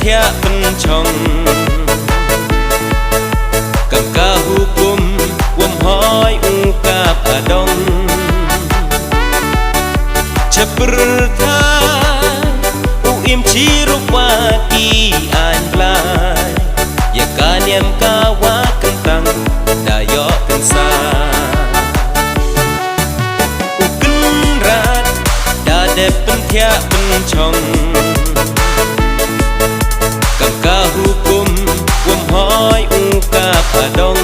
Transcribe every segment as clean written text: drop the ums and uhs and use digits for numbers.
pentia pencong Kangka hukum wam hoi ungkap adong Cepertai uim cirupati anblai Ya kanyam kawa kentang dayok kensa Ukenrat dade pentia pencong Kangka hukum wam hoi ungkap adong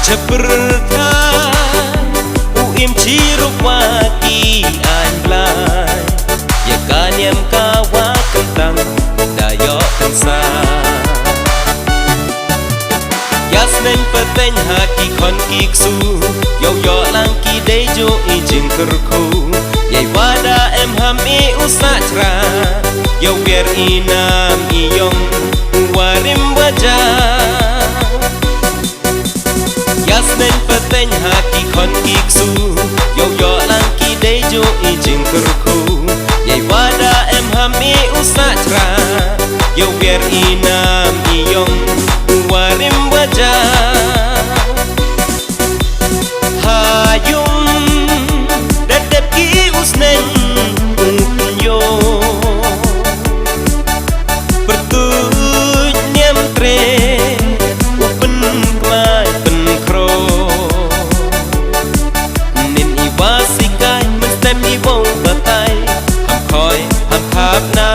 Cepertai uim cirupati anblai Ya kanyam kawa kentang dayok kensa Yasnen peteng haki kon kiksu Yo yo langki dejo ijin kerku Yai wada em ham i usatra Yo biar inam iyong warim wajah Yasnen peteng haki kon kiksu Yo yo langki dejo ijin kerku Yai wada em ham i usatra Yo biar inam iyong warim wajah Hayum dadap ki usnen yo Bertuj nyam tre upen kmai pen kro Nin iwasikai mestem iwong batai Ham koi ham khap na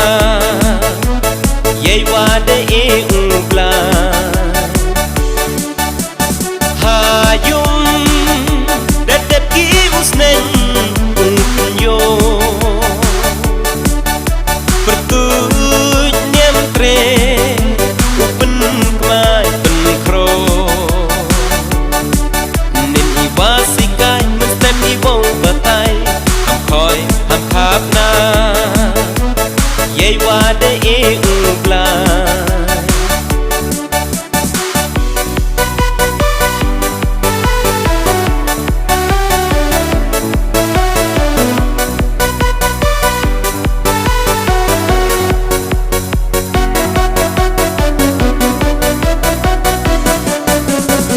Yai wade e ublai Hayum dadap ki usnen yo Bertuj nyam tre upen kmai pen kro Nin iwasikai mestem iwong batai Ham koi ham khap na Yai wade e ublai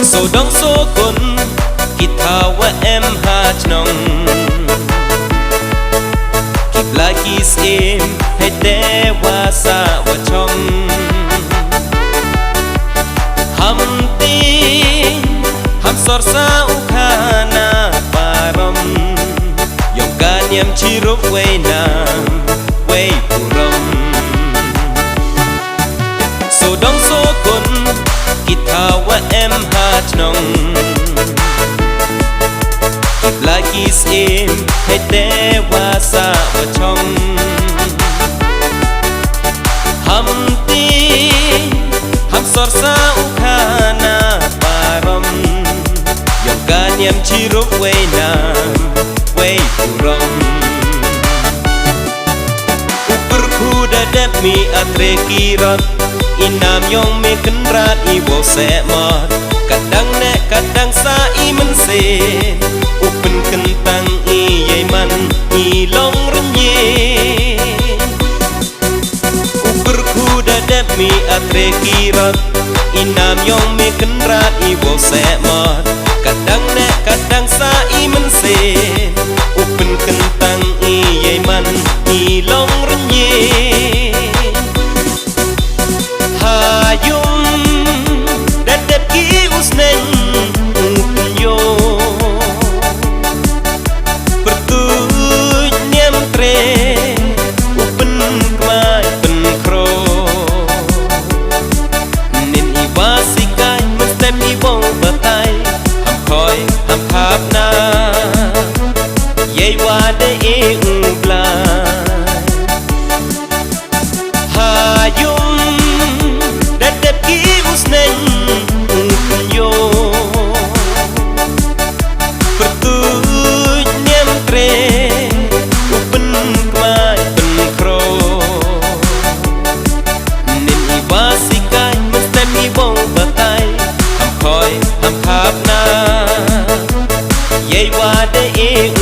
So dong so kun kita wa em ha chnong Kip lagi sim hay de wa sa wa chong Ham tin ham sor sa ukhana parom Yong kanyam chirup way nam way purom So dong so kun kita wa em ha chnong Kip lagi sim hay de wa sa wa chong Ham tin ham sor sa ukhana parom Yong kanyam chirup way nam way purom Uper kuda dep mi atre kirot Inam yong me kenrat iwo semot Kadang nek kadang sa i mensen Upen kentang i yaiman i long renyen Uper kuda dep mi atre kirot Inam yong me kenrat iwo semot Kadang nek kadang sa i mensen Upen kentang i yaiman i long renyen Hayum dadap ki usnen yo Bertuj nyam tre upen kmai pen kro Nin iwasikai mestem iwong batai Ham koi ham khap na Yai wade e ublai Hayum dadap ki usnen yo Bertuj nyam tre upen kmai pen kro Nin iwasikai mestem iwong batai Ham koi ham khap na Yai wade e